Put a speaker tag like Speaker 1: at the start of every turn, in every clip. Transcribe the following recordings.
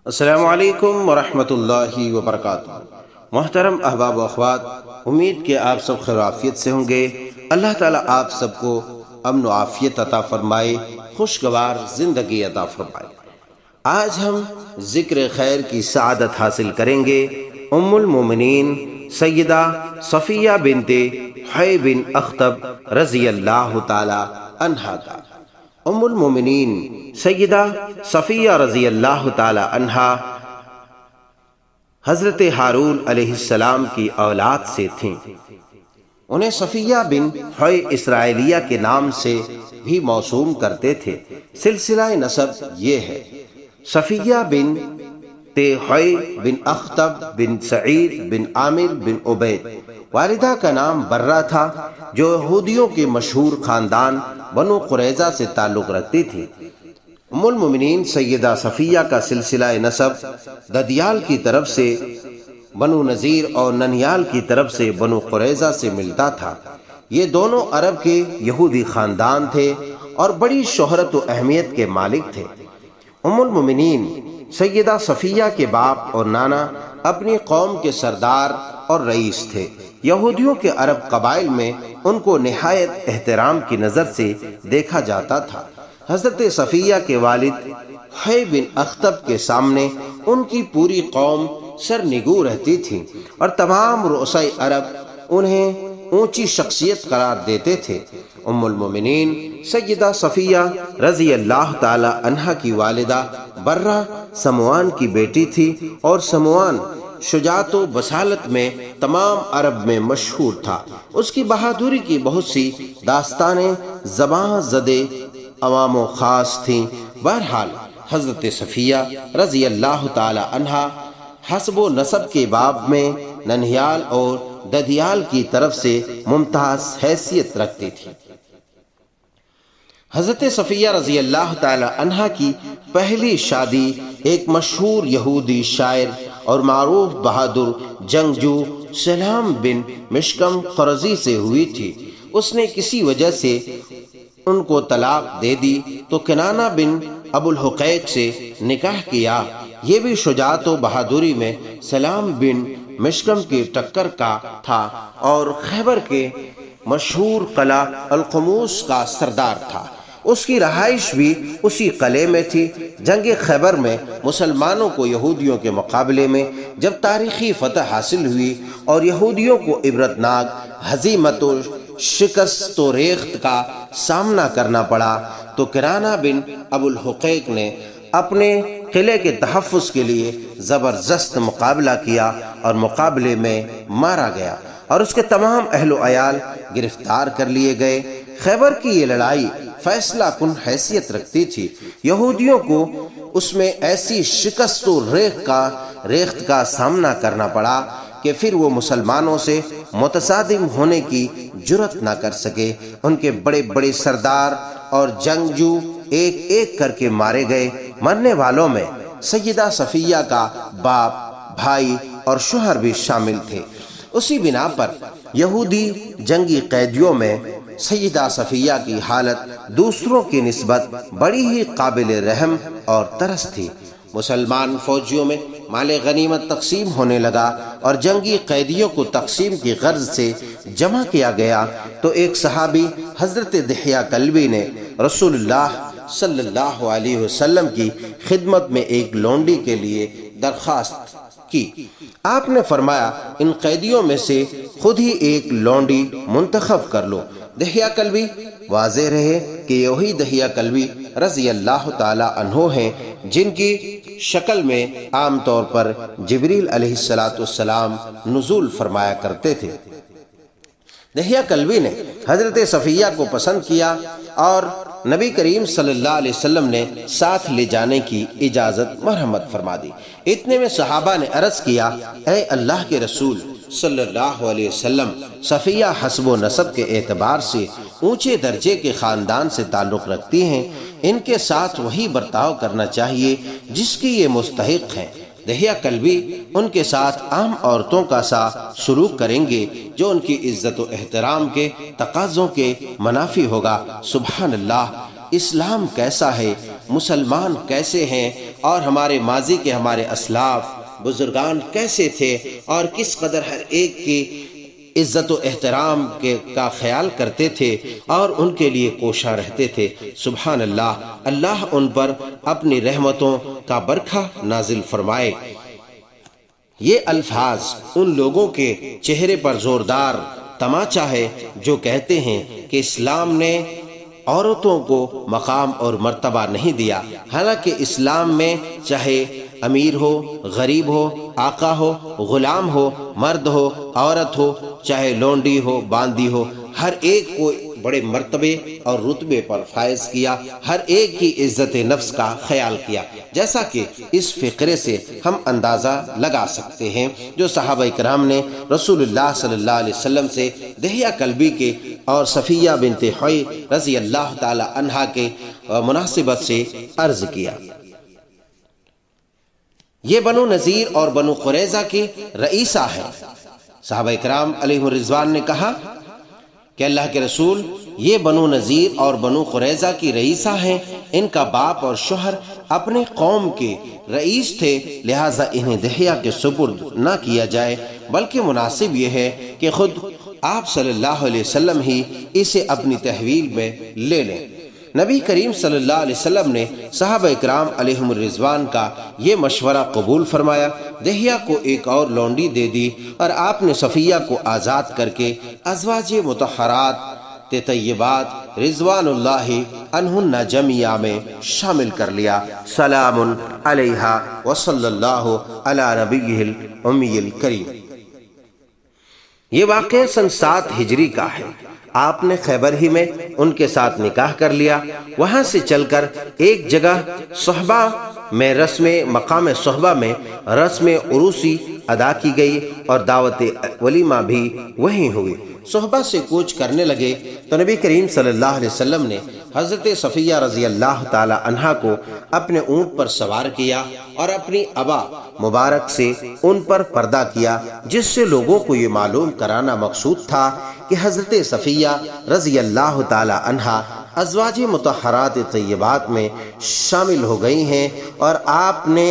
Speaker 1: السلام علیکم ورحمۃ اللہ وبرکاتہ۔ محترم احباب و اخوات، امید کہ آپ سب خیر و عافیت سے ہوں گے۔ اللہ تعالیٰ آپ سب کو امن و عافیت عطا فرمائے، خوشگوار زندگی عطا فرمائے۔ آج ہم ذکر خیر کی سعادت حاصل کریں گے ام المومنین سیدہ صفیہ بنت حیی بن اخطب رضی اللہ تعالی عنہا کا۔ ام المومنین سیدہ صفیہ رضی اللہ تعالی عنہا حضرت ہارون علیہ السلام کی اولاد سے تھیں۔ انہیں صفیہ بن حیی اسرائیلیہ کے نام سے بھی موسوم کرتے تھے۔ سلسلہ نسب یہ ہے: صفیہ بن حیی بن اخطب بن سعید بن عامر بن عبید۔ والدہ کا نام برہ تھا، جو یہودیوں کے مشہور خاندان بنو قریظہ سے تعلق رکھتی تھی۔ ام المومنین سیدہ صفیہ کا سلسلہ نسب ددیال کی طرف سے بنو نذیر اور ننیال کی طرف سے بنو قریظہ سے ملتا تھا۔ یہ دونوں عرب کے یہودی خاندان تھے اور بڑی شہرت و اہمیت کے مالک تھے۔ ام المومنین سیدہ صفیہ کے باپ اور نانا اپنی قوم کے سردار اور رئیس تھے۔ یہودیوں کے عرب قبائل میں ان کو نہایت احترام کی نظر سے دیکھا جاتا تھا۔ حضرت صفیہ کے والد حیی بن اخطب کے سامنے ان کی پوری قوم سرنگو رہتی تھی اور تمام رؤساء عرب انہیں اونچی شخصیت قرار دیتے تھے۔ ام المومنین سیدہ صفیہ رضی اللہ تعالی عنہا کی والدہ برہ سموان کی بیٹی تھی، اور سموان شجاعت و بصالت میں تمام عرب میں مشہور تھا۔ اس کی بہادری کی بہت سی داستانیں زباں زدے عوام و خاص تھیں۔ بہرحال حضرت صفیہ رضی اللہ تعالی عنہا حسب و نسب کے باب میں ننیال اور ددیال کی طرف سے ممتاز حیثیت رکھتی تھی۔ حضرت صفیہ رضی اللہ تعالی عنہا کی پہلی شادی ایک مشہور یہودی شاعر اور معروف بہادر جنگجو سلام بن مشکم قرظی سے ہوئی تھی۔ اس نے کسی وجہ سے ان کو طلاق دے دی تو کنانہ بن ابو الحقیق سے نکاح کیا۔ یہ بھی شجاعت و بہادری میں سلام بن مشکم کی ٹکر کا تھا اور خیبر کے مشہور قلعہ القموس کا سردار تھا۔ اس کی رہائش بھی اسی قلعے میں تھی۔ جنگ خیبر میں مسلمانوں کو یہودیوں کے مقابلے میں جب تاریخی فتح حاصل ہوئی اور یہودیوں کو عبرتناک ہزیمت و شکست و ریخت کا سامنا کرنا پڑا تو کنانہ بن ابو الحقیق نے اپنے قلعے کے تحفظ کے لیے زبردست مقابلہ کیا اور مقابلے میں مارا گیا اور اس کے تمام اہل و عیال گرفتار کر لیے گئے۔ خیبر کی یہ لڑائی فیصلہ کن حیثیت رکھتی تھی۔ یہودیوں کو اس میں ایسی شکست و ریخت کا سامنا کرنا پڑا کہ پھر وہ مسلمانوں سے متصادم ہونے کی جرت نہ کر سکے۔ ان کے بڑے بڑے سردار اور جنگجو ایک ایک کر کے مارے گئے۔ مرنے والوں میں سیدہ صفیہ کا باپ، بھائی اور شوہر بھی شامل تھے۔ اسی بنا پر یہودی جنگی قیدیوں میں سیدہ صفیہ کی حالت دوسروں کی نسبت بڑی ہی قابل رحم اور ترس تھی۔ مسلمان فوجیوں میں مال غنیمت تقسیم ہونے لگا اور جنگی قیدیوں کو تقسیم کی غرض سے جمع کیا گیا تو ایک صحابی حضرت دحیہ کلبی نے رسول اللہ صلی اللہ علیہ وسلم کی خدمت میں ایک لونڈی کے لیے درخواست کی۔ آپ نے فرمایا، ان قیدیوں میں سے خود ہی ایک لونڈی منتخب کر لو۔ دحیہ کلبی واضح رہے کہ یہی دحیہ کلبی رضی اللہ تعالی عنہ ہیں جن کی شکل میں عام طور پر جبریل علیہ السلام نزول فرمایا کرتے تھے۔ دحیہ کلبی نے حضرت صفیہ کو پسند کیا اور نبی کریم صلی اللہ علیہ وسلم نے ساتھ لے جانے کی اجازت مرحمت فرما دی۔ اتنے میں صحابہ نے عرض کیا، اے اللہ کے رسول صلی اللہ علیہ وسلم، صفیہ حسب و نسب کے اعتبار سے اونچے درجے کے خاندان سے تعلق رکھتی ہیں، ان کے ساتھ وہی برتاؤ کرنا چاہیے جس کی یہ مستحق ہیں۔ دحیہ کلبی ان کے ساتھ عام عورتوں کا سا سلوک کریں گے جو ان کی عزت و احترام کے تقاضوں کے منافی ہوگا۔ سبحان اللہ، اسلام کیسا ہے، مسلمان کیسے ہیں اور ہمارے ماضی کے ہمارے اسلاف بزرگان کیسے تھے اور کس قدر ہر ایک کی عزت و احترام کا خیال کرتے تھے اور ان کے لیے کوشاں رہتے تھے۔ سبحان اللہ، اللہ ان پر اپنی رحمتوں کا برکھا نازل فرمائے۔ یہ الفاظ ان لوگوں کے چہرے پر زوردار تماچا ہے جو کہتے ہیں کہ اسلام نے عورتوں کو مقام اور مرتبہ نہیں دیا، حالانکہ اسلام میں چاہے امیر ہو، غریب ہو، آقا ہو، غلام ہو، مرد ہو، عورت ہو، چاہے لونڈی ہو، باندی ہو، ہر ایک کو بڑے مرتبے اور رتبے پر فائز کیا، ہر ایک کی عزت نفس کا خیال کیا، جیسا کہ اس فقرے سے ہم اندازہ لگا سکتے ہیں جو صحابہ کرام نے رسول اللہ صلی اللہ علیہ وسلم سے دحیہ کلبی کے اور صفیہ بنت حوی رضی اللہ تعالی عنہا کے مناسبت سے عرض کیا۔ یہ بنو نذیر اور بنو قریظہ کی رئیسہ ہے۔ صحابہ کرام علیہم الرضوان نے کہا کہ اللہ کے رسول، یہ بنو نذیر اور بنو قریظہ کی رئیسہ ہیں، ان کا باپ اور شوہر اپنے قوم کے رئیس تھے، لہٰذا انہیں دحیہ کے سپرد نہ کیا جائے، بلکہ مناسب یہ ہے کہ خود آپ صلی اللہ علیہ وسلم ہی اسے اپنی تحویل میں لے لیں۔ نبی کریم صلی اللہ علیہ وسلم نے صحابہ کرام علیہم الرضوان کا یہ مشورہ قبول فرمایا، دحیہ کو ایک اور لونڈی دے دی اور آپ نے صفیہ کو آزاد کر کے ازواج مطہرات طیبات رضوان اللہ عنہن جمیعہ میں شامل کر لیا۔ سلام علیہا وصلی اللہ علی نبیہ الامی الکریم۔ یہ واقعہ سن 7 ہجری کا ہے۔ آپ نے خیبر ہی میں ان کے ساتھ نکاح کر لیا۔ وہاں سے چل کر ایک جگہ صحبہ میں مقام صحبہ میں رسم عروسی ادا کی گئی اور دعوت ولیمہ بھی وہیں ہوئی۔ صحبہ سے کوچ کرنے لگے تو نبی کریم صلی اللہ علیہ وسلم نے حضرت صفیہ رضی اللہ تعالی عنہا کو اپنے اونٹ پر سوار کیا اور اپنی ابا مبارک سے ان پر پردہ کیا، جس سے لوگوں کو یہ معلوم کرانا مقصود تھا کہ حضرت صفیہ رضی اللہ تعالی عنہا ازواج مطہرات طیبات میں شامل ہو گئی ہیں اور آپ نے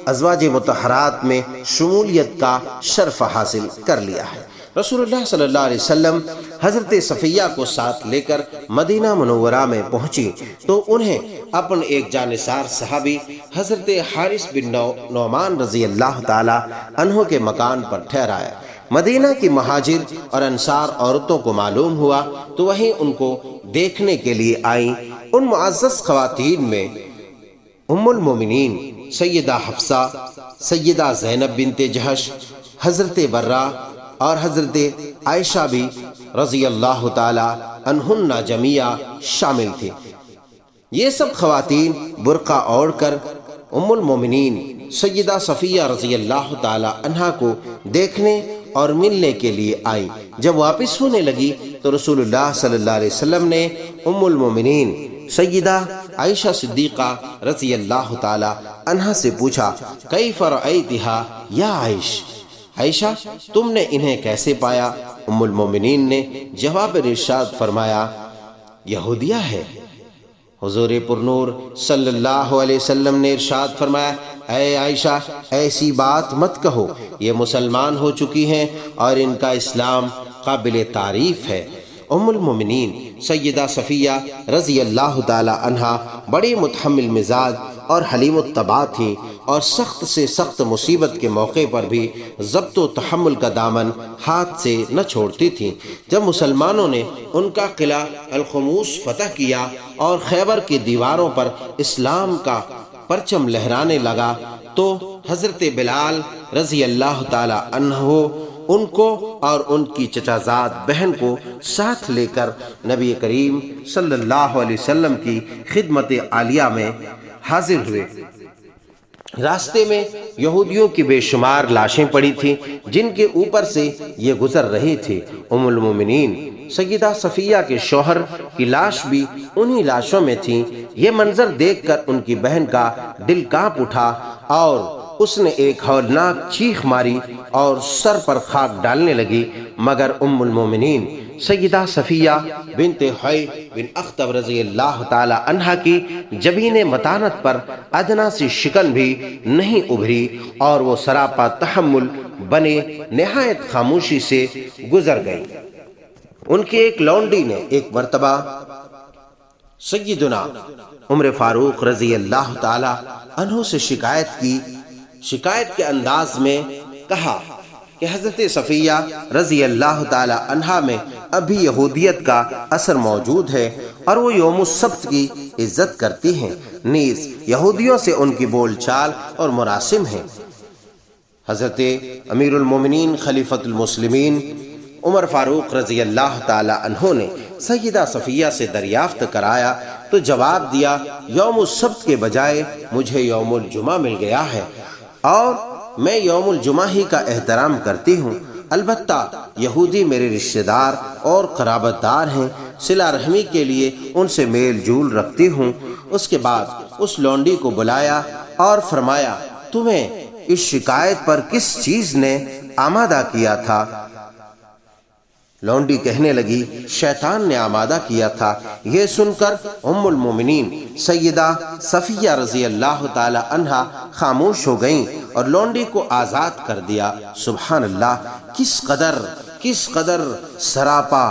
Speaker 1: ازواج مطہرات میں شمولیت کا شرف حاصل کر لیا ہے۔ رسول اللہ صلی اللہ علیہ وسلم حضرت صفیہ کو ساتھ لے کر مدینہ منورہ میں پہنچی تو انہیں اپنے ایک جانثار صحابی حضرت حارث بن نعمان رضی اللہ تعالی عنہ کے مکان پر ٹھہرایا۔ مدینہ کی مہاجر اور انصار عورتوں کو معلوم ہوا تو وہیں ان کو دیکھنے کے لیے آئیں۔ ان معزز خواتین میں ام المومنین سیدہ حفصہ، سیدہ زینب بنت جہش، حضرت برہ اور حضرت عائشہ بھی رضی اللہ تعالی عنہن جمیعہ شامل تھے۔ یہ سب خواتین برقع اوڑھ کر ام المومنین سیدہ صفیہ رضی اللہ تعالی عنہا کو دیکھنے اور ملنے کے لیے آئیں۔ جب واپس ہونے لگی تو رسول اللہ صلی اللہ علیہ وسلم نے ام المومنین سیدہ عائشہ صدیقہ رضی اللہ تعالی عنہا سے پوچھا، کیف رأیتہا یا عائشہ، تم نے انہیں کیسے پایا؟ ام المومنین نے جواب ارشاد فرمایا، یہودیہ ہے۔ حضور پرنور صلی اللہ علیہ وسلم نے ارشاد فرمایا، اے عائشہ ایسی بات مت کہو، یہ مسلمان ہو چکی ہیں اور ان کا اسلام قابل تعریف ہے۔ ام المومنین سیدہ صفیہ رضی اللہ تعالی عنہا بڑی متحمل مزاج اور حلیم الطبع تھیں اور سخت سے سخت مصیبت کے موقع پر بھی ضبط و تحمل کا دامن ہاتھ سے نہ چھوڑتی تھیں۔ جب مسلمانوں نے ان کا قلعہ الخموس فتح کیا اور خیبر کی دیواروں پر اسلام کا پرچم لہرانے لگا تو حضرت بلال رضی اللہ تعالی عنہ ان کو اور ان کی چچا زاد بہن کو ساتھ لے کر نبی کریم صلی اللہ علیہ وسلم کی خدمت عالیہ میں حاضر ہوئے۔ راستے میں یہودیوں کی بے شمار لاشیں پڑی تھیں جن کے اوپر سے یہ گزر رہی تھی۔ ام المومنین سیدہ صفیہ کے شوہر کی لاش بھی انہی لاشوں میں تھی۔ یہ منظر دیکھ کر ان کی بہن کا دل کانپ اٹھا اور اس نے ایک ہولناک چیخ ماری اور سر پر خاک ڈالنے لگی، مگر ام المومنین سیدہ صفیہ بنت حی بن اخطب رضی اللہ تعالی عنہا کی جبین متانت پر ادنا سی شکن بھی نہیں ابھری اور وہ سراپا تحمل بنے نہایت خاموشی سے گزر گئی۔ ان کی ایک لونڈی نے ایک مرتبہ سیدنا عمر فاروق رضی اللہ تعالی عنہ سے شکایت کی۔ شکایت کے انداز میں کہا کہ حضرت صفیہ رضی اللہ تعالی عنہا میں ابھی یہودیت کا اثر موجود ہے اور وہ یوم السبت کی عزت کرتی ہیں، نیز یہودیوں سے ان کی بول چال اور مراسم ہیں۔ حضرت امیر المومنین خلیفۃ المسلمین عمر فاروق رضی اللہ تعالی عنہ نے سیدہ صفیہ سے دریافت کرایا تو جواب دیا، یوم السبت کے بجائے مجھے یوم الجمعہ مل گیا ہے اور میں یوم الجمعہ ہی کا احترام کرتی ہوں، البتہ یہودی میرے رشتہ دار اور قرابت دار ہیں، صلہ رحمی کے لیے ان سے میل جول رکھتی ہوں۔ اس کے بعد اس لونڈی کو بلایا اور فرمایا، تمہیں اس شکایت پر کس چیز نے آمادہ کیا تھا؟ لونڈی کہنے لگی، شیطان نے آمادہ کیا تھا۔ یہ سن کر ام المومنین سیدہ صفیہ رضی اللہ تعالی عنہا خاموش ہو گئیں اور لونڈی کو آزاد کر دیا۔ سبحان اللہ، کس قدر سراپا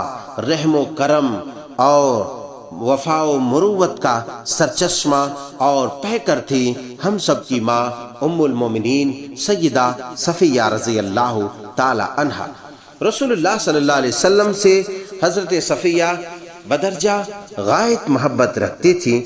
Speaker 1: رحم و کرم اور وفا و مروت کا سرچشمہ اور پیکر تھی ہم سب کی ماں ام المومنین سیدہ صفیہ رضی اللہ تعالی عنہا۔ رسول اللہ صلی اللہ علیہ وسلم سے حضرت صفیہ بدرجہ غایت محبت رکھتی تھی۔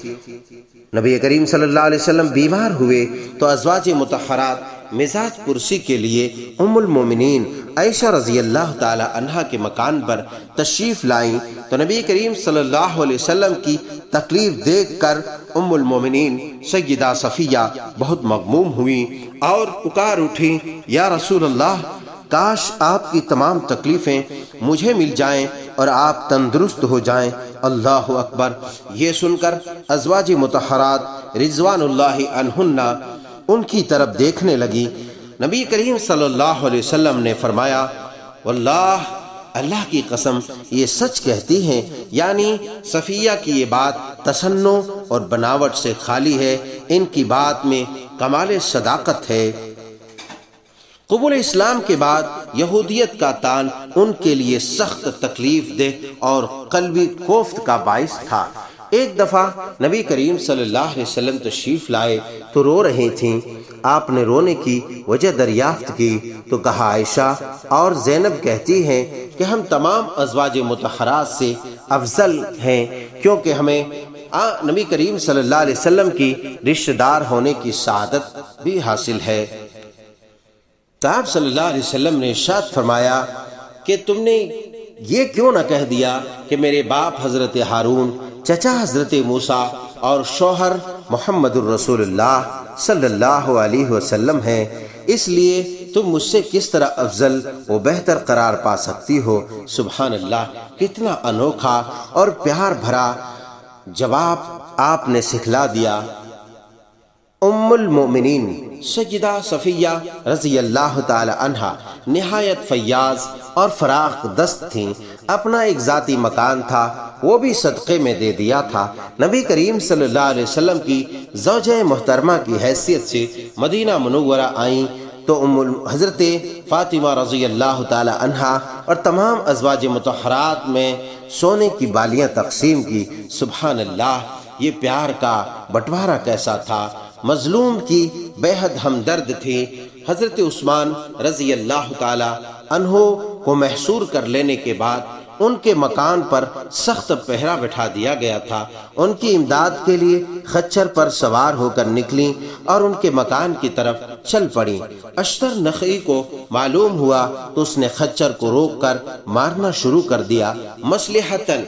Speaker 1: نبی کریم صلی اللہ علیہ وسلم بیمار ہوئے تو ازواج مطہرات مزاج پرسی کے لیے ام المومنین عائشہ رضی اللہ تعالی عنہا کے مکان پر تشریف لائیں تو نبی کریم صلی اللہ علیہ وسلم کی تکلیف دیکھ کر ام المومنین سیدہ صفیہ بہت مغموم ہوئی اور پکار اٹھی، یا رسول اللہ، کاش آپ کی تمام تکلیفیں مجھے مل جائیں اور آپ تندرست ہو جائیں۔ اللہ اکبر! یہ سن کر ازواج مطہرات رضوان اللہ عنہن ان کی طرف دیکھنے لگی۔ نبی کریم صلی اللہ علیہ وسلم نے فرمایا، واللہ، اللہ کی قسم، یہ سچ کہتی ہیں، یعنی صفیہ کی یہ بات تصنع اور بناوٹ سے خالی ہے، ان کی بات میں کمال صداقت ہے۔ قبول اسلام کے بعد یہودیت کا تان ان کے لیے سخت تکلیف دہ اور قلبی کوفت کا باعث تھا۔ ایک دفعہ نبی کریم صلی اللہ علیہ وسلم تشریف لائے تو رو رہی تھیں۔ آپ نے رونے کی وجہ دریافت کی تو کہا، عائشہ اور زینب کہتی ہیں کہ ہم تمام ازواج مطہرات سے افضل ہیں، کیونکہ ہمیں نبی کریم صلی اللہ علیہ وسلم کی رشتہ دار ہونے کی سعادت بھی حاصل ہے۔ آپ صلی اللہ علیہ وسلم نے ارشاد فرمایا کہ تم نے یہ کیوں نہ کہہ دیا کہ میرے باپ حضرت ہارون، چچا حضرت موسیٰ اور شوہر محمد الرسول اللہ صلی اللہ علیہ وسلم ہیں، اس لیے تم مجھ سے کس طرح افضل و بہتر قرار پا سکتی ہو۔ سبحان اللہ، کتنا انوکھا اور پیار بھرا جواب آپ نے سکھلا دیا۔ ام المؤمنین سیدہ صفیہ رضی اللہ تعالی عنہا نہایت فیاض اور فراخ دست تھیں۔ اپنا ایک ذاتی مکان تھا، وہ بھی صدقے میں دے دیا تھا۔ نبی کریم صلی اللہ علیہ وسلم کی زوجہ محترمہ کی حیثیت سے مدینہ منورہ آئیں تو حضرت فاطمہ رضی اللہ تعالی عنہا اور تمام ازواج مطہرات میں سونے کی بالیاں تقسیم کی۔ سبحان اللہ، یہ پیار کا بٹوارہ کیسا تھا! مظلوم کی بے حد ہمدرد تھی۔ حضرت عثمان رضی اللہ تعالی عنہ کو محصور کر لینے کے بعد ان کے مکان پر سخت پہرا بٹھا دیا گیا تھا۔ ان کی امداد کے لیے خچر پر سوار ہو کر نکلیں اور ان کے مکان کی طرف چل پڑیں۔ اشتر نخعی کو معلوم ہوا تو اس نے خچر کو روک کر مارنا شروع کر دیا۔ مصلحتاً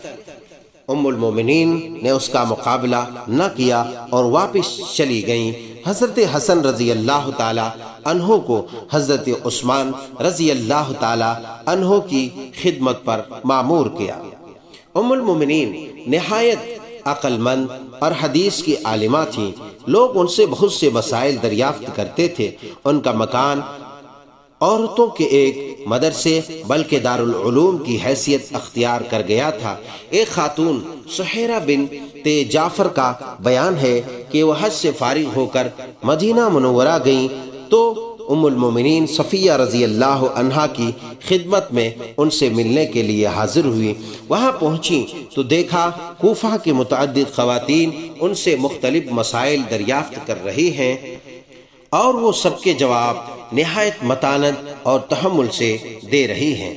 Speaker 1: ام المومنین نے اس کا مقابلہ نہ کیا اور واپس چلی گئیں۔ حضرت حسن رضی اللہ تعالی عنہ کو حضرت عثمان رضی اللہ تعالی عنہ کی خدمت پر مامور کیا۔ ام المومنین نہایت عقل مند اور حدیث کی عالمہ تھیں۔ لوگ ان سے بہت سے مسائل دریافت کرتے تھے۔ ان کا مکان عورتوں کے ایک مدرسے بلکہ دارالعلوم کی حیثیت اختیار کر گیا تھا۔ ایک خاتون سہیرہ بنت جعفر کا بیان ہے کہ وہ حج سے فارغ ہو کر مدینہ منورہ گئیں تو ام المومنین صفیہ رضی اللہ عنہا کی خدمت میں ان سے ملنے کے لیے حاضر ہوئی۔ وہاں پہنچی تو دیکھا کوفہ کے متعدد خواتین ان سے مختلف مسائل دریافت کر رہی ہیں اور وہ سب کے جواب نہایت متانت اور تحمل سے دے رہی ہیں۔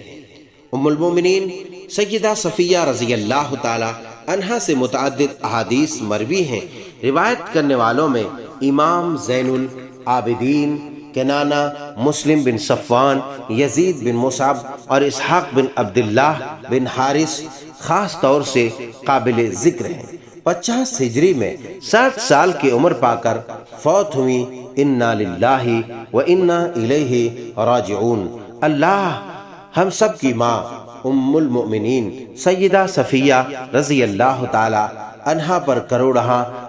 Speaker 1: ام المومنین سیدہ صفیہ رضی اللہ تعالی عنہا سے متعدد احادیث مروی ہیں۔ روایت کرنے والوں میں امام زین العابدین کنانہ، مسلم بن صفوان، یزید بن مصعب اور اسحاق بن عبداللہ بن حارث خاص طور سے قابل ذکر ہیں۔ 50 ہجری میں 60 سال کی عمر پا کر فوت ہوئی۔ انا للہ و انا الیہ راجعون۔ اللہ ہم سب کی ماں ام المؤمنین سیدہ صفیہ رضی اللہ تعالی عنہا پر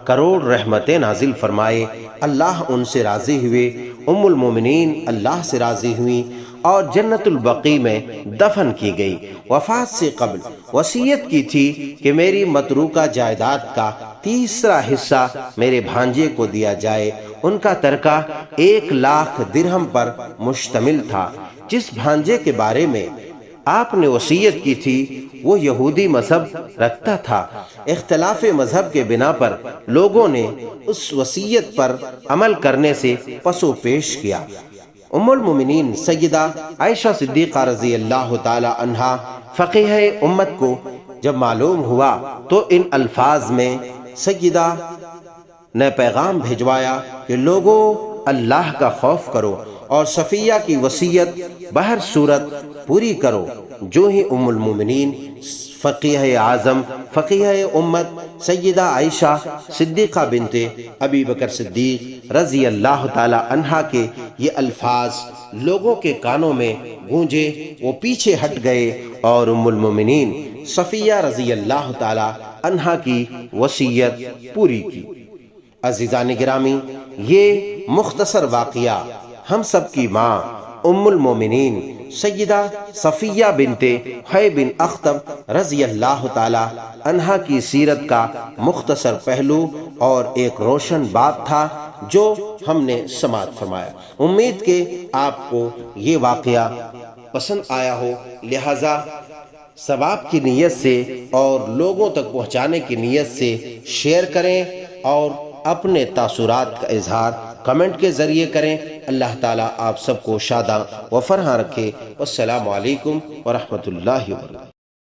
Speaker 1: کروڑ رحمتیں نازل فرمائے۔ اللہ ان سے راضی ہوئے، ام المومنین اللہ سے راضی ہوئیں اور جنت البقیع میں دفن کی گئی۔ وفات سے قبل وصیت کی تھی کہ میری متروکہ جائیداد کا تیسرا حصہ میرے بھانجے کو دیا جائے۔ ان کا ترکہ 1,00,000 درہم پر مشتمل تھا۔ جس بھانجے کے بارے میں آپ نے وصیت کی تھی وہ یہودی مذہب رکھتا تھا۔ اختلاف مذہب کے بنا پر لوگوں نے اس وصیت پر عمل کرنے سے پسو پیش کیا۔ ام المومنین سیدہ عائشہ صدیقہ رضی اللہ تعالی عنہا فقیہ امت کو جب معلوم ہوا تو ان الفاظ میں سیدہ نے پیغام بھیجوایا کہ لوگوں اللہ کا خوف کرو اور صفیہ کی وصیت بہر صورت پوری کرو۔ جو ہی ام المومنین فقیہ اعظم فقیہ امت سیدہ عائشہ صدیقہ بنت ابی بکر صدیق رضی اللہ تعالی عنہا کے یہ الفاظ لوگوں کے کانوں میں گونجے، وہ پیچھے ہٹ گئے اور ام المومنین صفیہ رضی اللہ تعالی عنہا کی وصیت پوری کی۔ عزیزان گرامی، یہ مختصر واقعہ ہم سب کی ماں ام المومنین سیدہ صفیہ بنت حی بن اخطب رضی اللہ تعالی عنہا کی سیرت کا مختصر پہلو اور ایک روشن باب تھا جو ہم نے سماعت فرمایا۔ امید کہ آپ کو یہ واقعہ پسند آیا ہو، لہذا ثواب کی نیت سے اور لوگوں تک پہنچانے کی نیت سے شیئر کریں اور اپنے تاثرات کا اظہار کمنٹ کے ذریعے کریں۔ اللہ تعالیٰ آپ سب کو شاداں و فرحاں رکھے۔ والسلام علیکم ورحمۃ اللہ وبرکاتہ۔